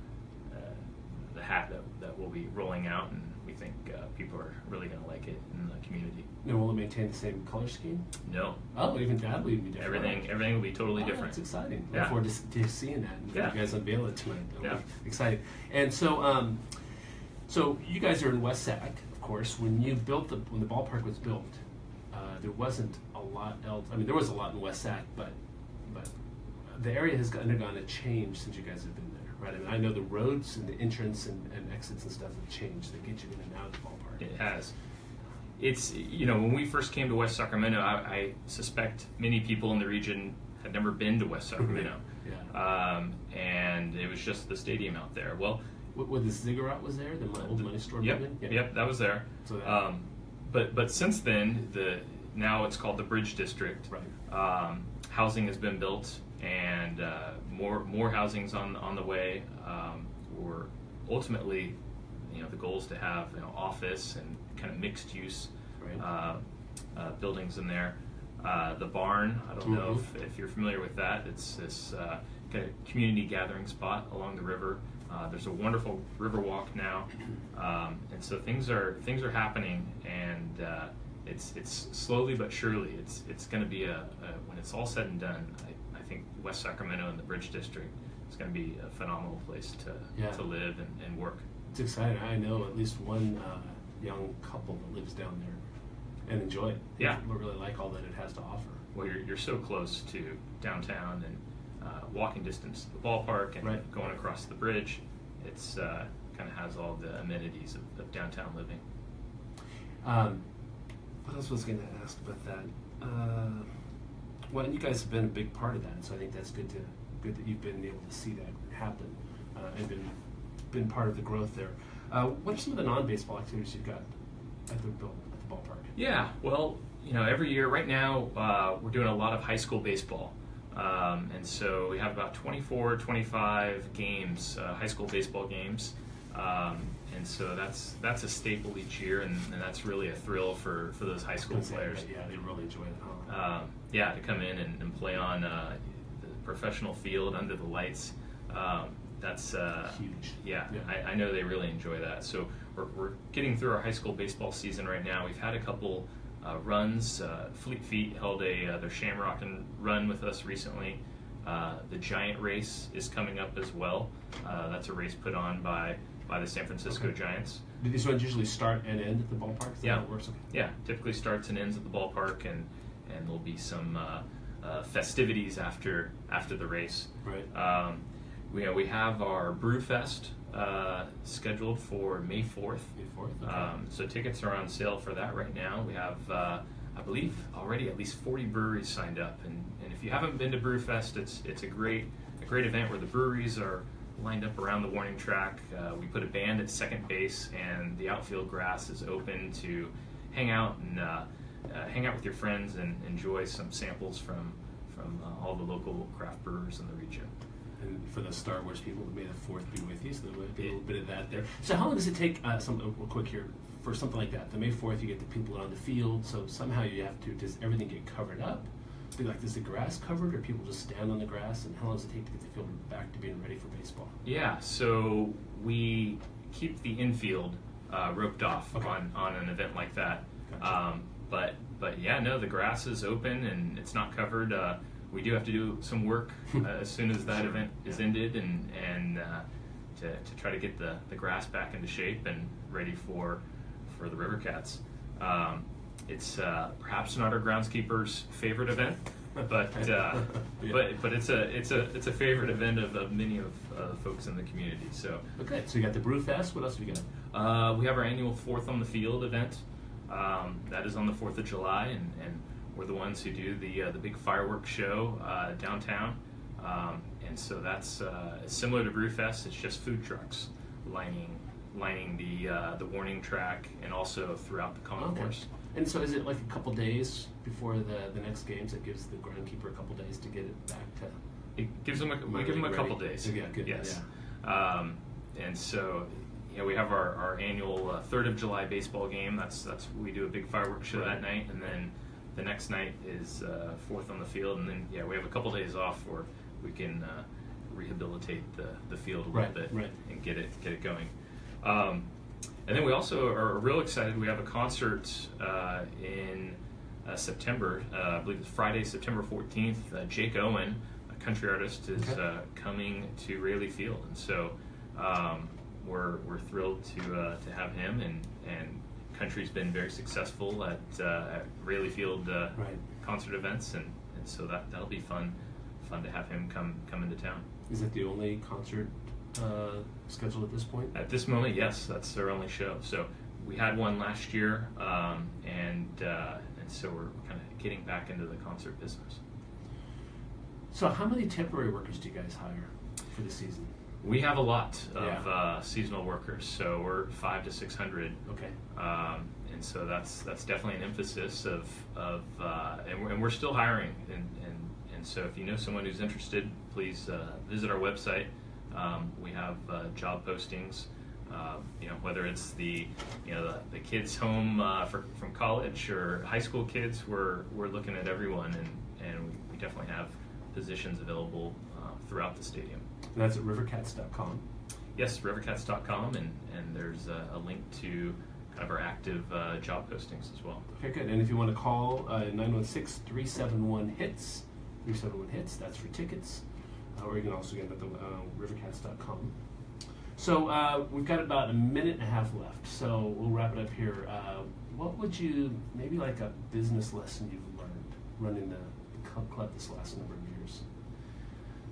D: hat that we'll be rolling out, and we think people are really going to like it in the community.
A: Now, will it maintain the same color scheme?
D: No,
A: Oh, even that will even be different.
D: everything will be totally
A: Oh,
D: different.
A: That's exciting.
D: Yeah.
A: Look forward to seeing that. And
D: Yeah.
A: You guys unveil it tonight. That'll
D: Yeah.
A: be exciting. And so, so you guys are in West Sac, of course. When the ballpark was built, there wasn't a lot else. I mean, there was a lot in West Sac, but the area has undergone a change since you guys have been there, right? I mean, I know the roads and the entrance and exits and stuff have changed. They get you in and out of the ballpark.
D: It has. It's, when we first came to West Sacramento, I suspect many people in the region had never been to West Sacramento.
A: Yeah.
D: And it was just the stadium out there. Well,
A: Where the Ziggurat was there, the old money store building?
D: Yep, that was there.
A: So that-
D: But since then, now it's called the Bridge District.
A: Right.
D: Housing has been built, and more housing's on the way. Or ultimately, the goal is to have office and kind of mixed use
A: Right.
D: buildings in there. The barn, I don't know
A: Mhm.
D: if you're familiar with that. It's this kind of community gathering spot along the river. There's a wonderful river walk now, and so things are happening, and it's slowly but surely. It's going to be when it's all said and done. I think West Sacramento and the Bridge District is going to be a phenomenal place
A: Yeah.
D: to live and work.
A: It's exciting. I know at least one young couple that lives down there and enjoy it.
D: Yeah.
A: They really like all that it has to offer.
D: Well, you're so close to downtown and walking distance to the ballpark and
A: Right.
D: going across the bridge. It's kind of has all the amenities of downtown living.
A: What else was I going to ask about that? Well, you guys have been a big part of that, so I think that's good that you've been able to see that happen and been part of the growth there. What are some of the non-baseball activities you've got at the ballpark?
D: Yeah, well, every year right now we're doing a lot of high school baseball. And so we have about 24, 25 games, high school baseball games. And so that's a staple each year, and that's really a thrill for those high school players.
A: Yeah, they really enjoy it, huh?
D: To come in and play on the professional field under the lights. That's
A: Huge.
D: Yeah,
A: Yeah.
D: I know they really enjoy that. So we're getting through our high school baseball season right now. We've had a couple runs. Fleet Feet held their Shamrock run with us recently. The Giant Race is coming up as well. That's a race put on by the San Francisco
A: Okay.
D: Giants.
A: Do these ones usually start and end at the ballpark? Is that
D: Yeah.
A: how it works? Okay.
D: Yeah, typically starts and ends at the ballpark, and there'll be some festivities after the race.
A: Right.
D: We have our Brew Fest scheduled for May 4th.
A: May 4th? Okay.
D: So tickets are on sale for that right now. We have, I believe, already at least 40 breweries signed up. And if you haven't been to Brew Fest, it's a great event where the breweries are lined up around the warning track. We put a band at second base, and the outfield grass is open to hang out and hang out with your friends and enjoy some samples from all the local craft brewers in the region.
A: And for the Star Wars people, may the 4th be with you, so there might be a little bit of that there. So how long does it take, real quick here, for something like that? The May 4th, you get the people on the field, so somehow you have to, does everything get covered up? Is the grass covered, or people just stand on the grass? And how long does it take to get the field back to being ready for baseball?
D: Yeah, so we keep the infield roped off
A: Okay.
D: on an event like that.
A: Gotcha.
D: But yeah, no, the grass is open and it's not covered. We do have to do some work as soon as that
A: Sure.
D: event is
A: Yeah.
D: ended, and to try to get the grass back into shape and ready for the River Cats. It's perhaps not our groundskeeper's favorite event, but
A: Yeah.
D: but it's a favorite event of many of the folks in the community. So
A: Okay, so you got the Brew Fest. What else have you got?
D: we have our annual Fourth on the Field event. That is on the 4th of July, and we're the ones who do the big fireworks show downtown. And so that's similar to Brewfest. It's just food trucks lining the warning track and also throughout the concourse.
A: And so is it like a couple days before the next games that gives the groundkeeper a couple days to get it back to?
D: It gives them we
A: Really
D: give them a
A: ready.
D: couple days.
A: Yeah, good.
D: Yes.
A: Yeah.
D: And so we have our annual 3rd of July baseball game. That's we do a big fireworks show
A: Right.
D: that night, and then the next night is 4th on the Field, and then we have a couple days off where we can rehabilitate the field a little
A: Right,
D: bit
A: right.
D: and get it going. And then we also are real excited. We have a concert in September. I believe it's Friday, September 14th. Jake Owen, a country artist, is coming to Rayleigh Field, and so we're thrilled to have him. And country's been very successful at Rayleigh Field concert events, and so that'll be fun to have him come into town.
A: Is it the only concert scheduled at this point?
D: At this moment, yes, that's their only show. So we had one last year, and so we're kind of getting back into the concert business.
A: So how many temporary workers do you guys hire for the season?
D: We have a lot of seasonal workers, so we're 500 to 600.
A: Okay.
D: And so that's definitely an emphasis of and we're still hiring, and so if you know someone who's interested, please visit our website. We have job postings. Whether it's the kids home from college or high school kids, we're looking at everyone, and we definitely have positions available throughout the stadium.
A: And that's at rivercats.com.
D: Yes, rivercats.com, and there's a link to kind of our active job postings as well.
A: Okay, good. And if you want to call 916-371-HITS, 371-HITS, that's for tickets. Or you can also get it at the rivercats.com. So we've got about a minute and a half left, so we'll wrap it up here. What would you, maybe like a business lesson you've learned running the club this last number of years?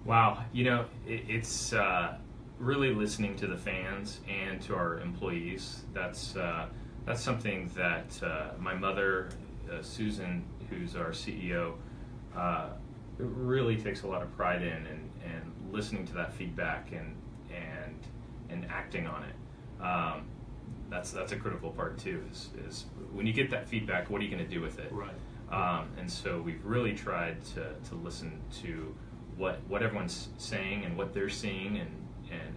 D: Wow, it's really listening to the fans and to our employees. That's something that my mother, Susan, who's our CEO, really takes a lot of pride in, and listening to that feedback and acting on it. That's a critical part too. Is when you get that feedback, what are you going to do with it?
A: Right.
D: And so we've really tried to listen to what everyone's saying and what they're seeing and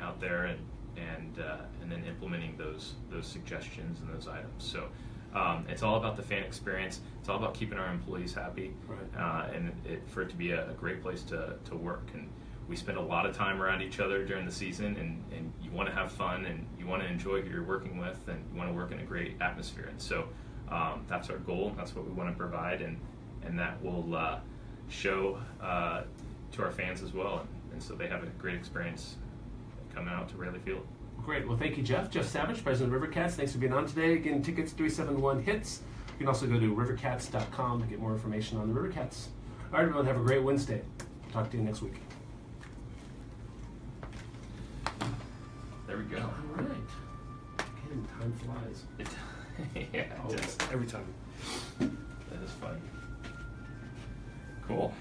D: out there, and then implementing those suggestions and those items. So it's all about the fan experience. It's all about keeping our employees happy, and for it to be a great place to work. And we spend a lot of time around each other during the season, and you want to have fun, and you want to enjoy who you're working with, and you want to work in a great atmosphere. And so that's our goal. That's what we want to provide, and that will show to our fans as well. And so they have a great experience coming out to Rayleigh Field.
A: Great. Well, thank you, Jeff. Jeff Savage, President of Rivercats. Thanks for being on today. Again, tickets 371-HITS. You can also go to rivercats.com to get more information on the Rivercats. All right, everyone, have a great Wednesday. Talk to you next week.
D: There we go.
A: All right. Again, time flies.
D: Yeah, it does.
A: Every time.
D: That is fun. Cool.